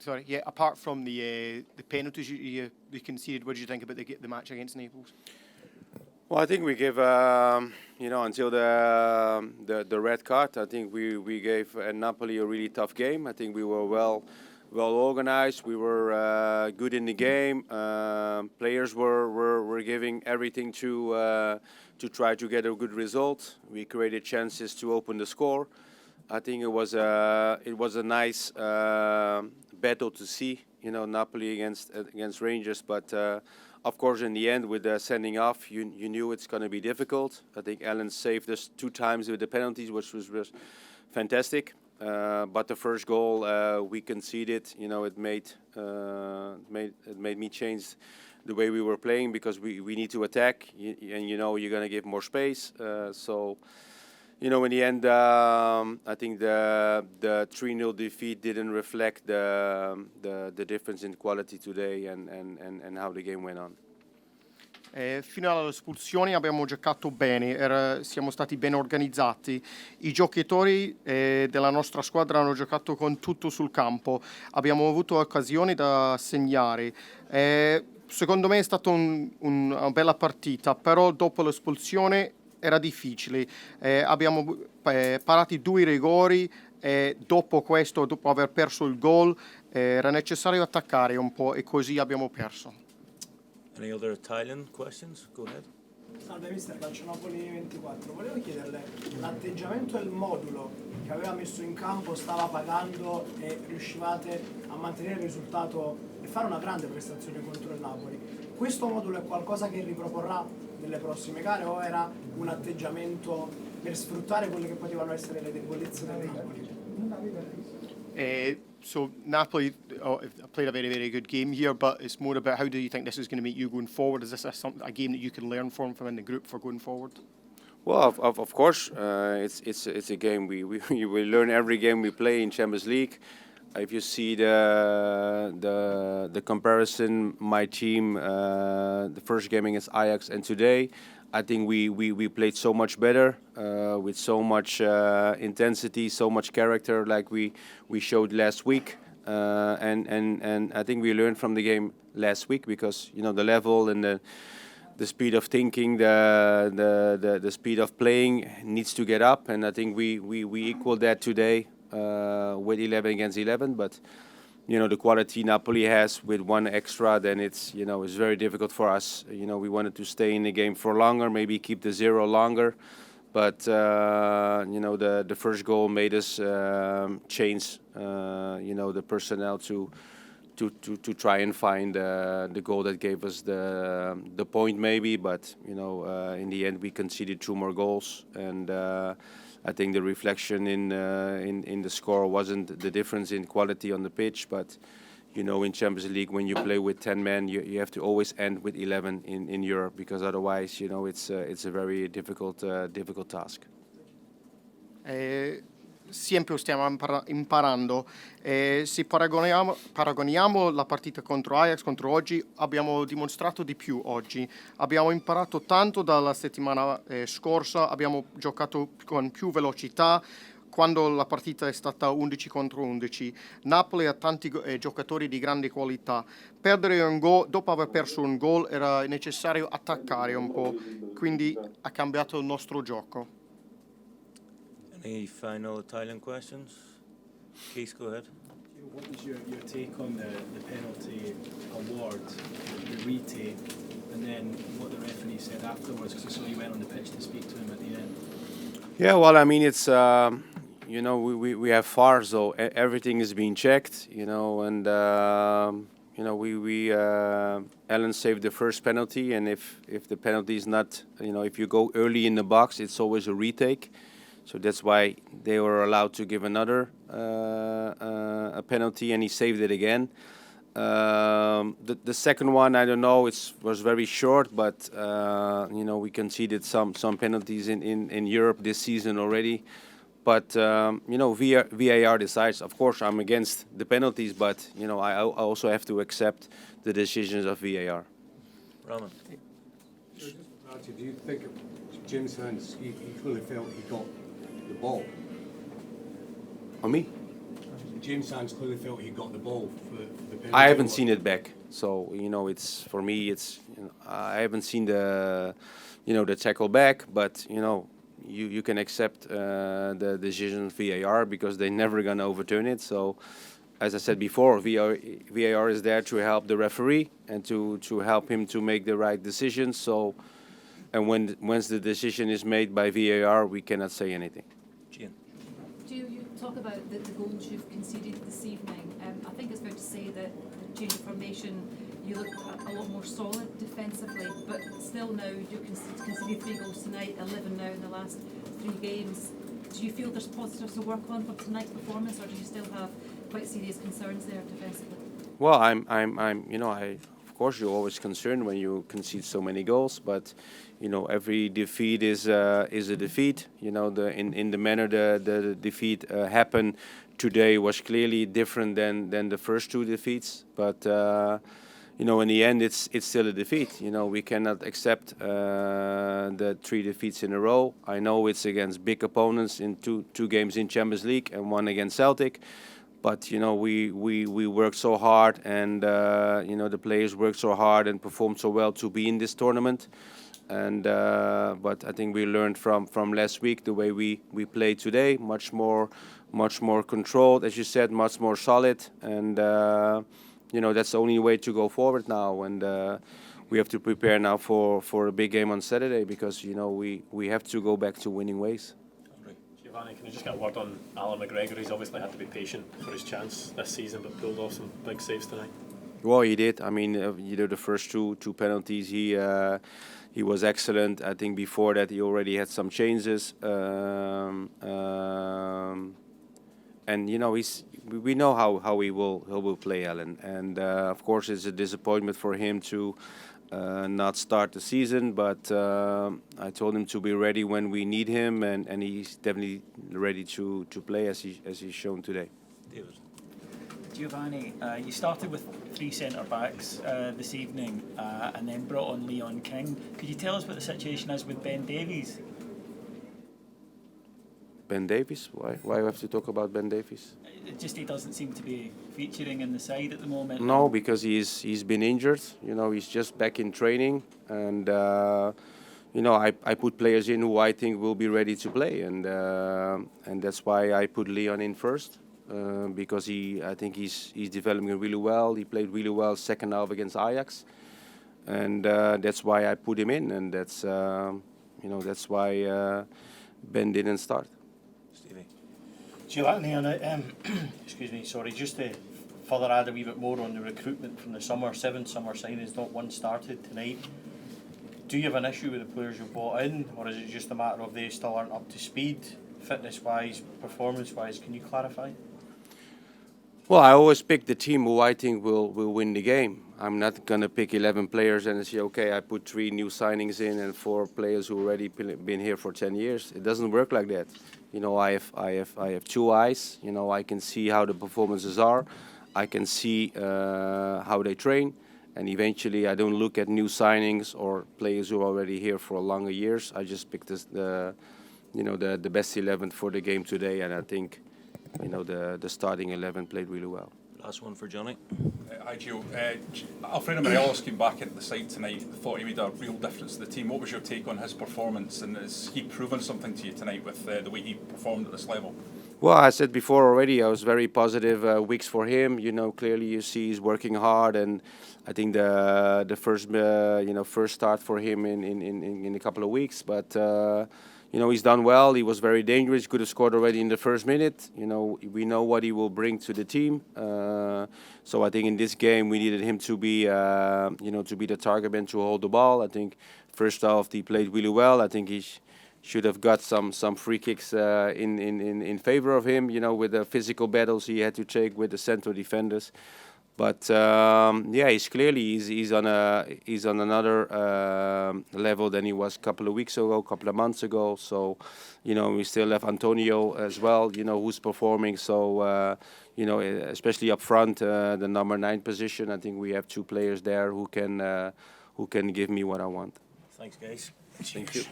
Sorry, yeah. Apart from the penalties you conceded, what did you think about the match against Naples? Well, I think we gave, until the red card, I think we gave Napoli a really tough game. I think we were well organized. We were good in the game. Players were giving everything to try to get a good result. We created chances to open the score. I think it was a nice battle to see, Napoli against Rangers, but. Of course, in the end, with the sending off, you knew it's going to be difficult. I think Alan saved us 2 times with the penalties, which was fantastic. But the first goal we conceded, it made me change the way we were playing, because we need to attack, and you're going to give more space. So, in the end, I think the 3-0 defeat didn't reflect the difference in quality today and how the game went on. Fino alle espulsioni abbiamo giocato bene, siamo stati ben organizzati. I giocatori della nostra squadra hanno giocato con tutto sul campo. Abbiamo avuto occasioni da segnare. Secondo me è stata una bella partita, però dopo l'espulsione era difficile. Abbiamo parato 2 rigori e dopo questo, dopo aver perso il gol, era necessario attaccare un po' e così abbiamo perso. Any other Italian questions? Go ahead. Salve mister, Calcio Napoli 24. Volevo chiederle, l'atteggiamento e il modulo che aveva messo in campo stava pagando e riuscivate a mantenere il risultato e fare una grande prestazione contro il Napoli. Questo modulo è qualcosa che riproporrà nelle prossime gare o era un atteggiamento per sfruttare quelle che potevano essere le debolezze del Napoli? So Napoli played a very, very good game here, but it's more about how do you think this is going to make you going forward? Is this a game that you can learn from in the group for going forward? Well, of course, it's a game we learn every game we play in Champions League. If you see the comparison, my team, the first game against Ajax and today, I think we played so much better, with so much intensity, so much character, like we showed last week, and I think we learned from the game last week, because the level and the speed of thinking, the speed of playing needs to get up, and I think we equaled that today with 11 against 11, but. The quality Napoli has with 1 extra, then it's very difficult for us. We wanted to stay in the game for longer, maybe keep the 0 longer, but the first goal made us change the personnel to try and find the goal that gave us the point maybe, but in the end we conceded 2 more goals, and I think the reflection in the score wasn't the difference in quality on the pitch, but in Champions League, when you play with 10 men, you have to always end with 11 in Europe, because otherwise it's a very difficult task. Sempre stiamo imparando. Se paragoniamo la partita contro Ajax, contro oggi, abbiamo dimostrato di più oggi. Abbiamo imparato tanto dalla settimana scorsa, abbiamo giocato con più velocità quando la partita è stata 11 contro 11. Napoli ha tanti giocatori di grande qualità. Perdere un gol, dopo aver perso un gol, era necessario attaccare un po', quindi ha cambiato il nostro gioco. Any final Italian questions? Keith, go ahead. What was your take on the penalty award, the retake, and then what the referee said afterwards? Because I saw you went on the pitch to speak to him at the end. Yeah, well, I mean, it's we have VAR, so everything is being checked, and Alan saved the first penalty, and if the penalty is not, if you go early in the box, it's always a retake. So that's why they were allowed to give another a penalty, and he saved it again. The second one, I don't know, it was very short, but we conceded some penalties in Europe this season already. But VAR decides. Of course, I'm against the penalties, but I also have to accept the decisions of VAR. Roman. Do you think Jim's hands? He clearly felt he got the ball. On me? James Sands clearly felt he got the ball for the penalty. I haven't seen it back, so it's for me. I haven't seen the tackle back, but you can accept the decision of VAR because they're never gonna overturn it. So, as I said before, VAR is there to help the referee and to help him to make the right decisions. So, and once the decision is made by VAR, we cannot say anything. Gian. Gio, you talk about the goals you've conceded this evening. I think it's fair to say that the change of formation, you looked a lot more solid defensively, but still now you conceded 3 goals tonight, 11 now in the last 3 games. Do you feel there's positives to work on for tonight's performance, or do you still have quite serious concerns there defensively? Well, of course you're always concerned when you concede so many goals, but every defeat is a defeat. In the manner the defeat happened today was clearly different than the first 2 defeats, but in the end it's still a defeat. We cannot accept the 3 defeats in a row. I know it's against big opponents in two games in Champions League and 1 against Celtic. But we worked so hard, and the players worked so hard and performed so well to be in this tournament. And but I think we learned from last week the way we played today, much more controlled, as you said, much more solid, and that's the only way to go forward now. And we have to prepare now for a big game on Saturday because we have to go back to winning ways. Giovanni, can you just get a word on Alan McGregor? He's obviously had to be patient for his chance this season, but pulled off some big saves tonight. Well, he did. I mean, the first two penalties, he was excellent. I think before that he already had some changes, and we know how he will play, Alan. And of course, it's a disappointment for him to not start the season, but I told him to be ready when we need him, and he's definitely ready to play as he's shown today. David. Giovanni, you started with 3 centre-backs this evening and then brought on Leon King. Could you tell us what the situation is with Ben Davies? Ben Davies? Why do you have to talk about Ben Davies? Just he doesn't seem to be featuring in the side at the moment. No, because he's been injured. He's just back in training, and I put players in who I think will be ready to play, and that's why I put Leon in first, because I think he's developing really well. He played really well second half against Ajax, and that's why I put him in, and that's why Ben didn't start. Giovanni, excuse me, sorry, just to further add a wee bit more on the recruitment from the summer, 7 summer signings, not 1 started tonight. Do you have an issue with the players you've brought in, or is it just a matter of they still aren't up to speed, fitness-wise, performance-wise? Can you clarify? Well, I always pick the team who I think will win the game. I'm not going to pick 11 players and say, okay, I put 3 new signings in and 4 players who already been here for 10 years. It doesn't work like that. I have 2 eyes. I can see how the performances are. I can see how they train. And eventually, I don't look at new signings or players who are already here for longer years. I just pick the best 11 for the game today, and I think the starting 11 played really well. Last one for Jonny. Hi, Gio. Alfredo Morelos came back into the side tonight. Thought he made a real difference to the team. What was your take on his performance, and has he proven something to you tonight with the way he performed at this level? Well, I said before already, I was very positive weeks for him. Clearly you see he's working hard, and I think the first start for him in a couple of weeks, but. He's done well. He was very dangerous. Could have scored already in the first minute. We know what he will bring to the team. So I think in this game we needed him to be, to be the target man, to hold the ball. I think first half he played really well. I think he should have got some free kicks in favor of him. With the physical battles he had to take with the central defenders. But he's clearly he's on another level than he was a couple of weeks ago, a couple of months ago. So, we still have Antonio as well, who's performing. So, especially up front, the number 9 position. I think we have 2 players there who can give me what I want. Thanks, guys. Thank you.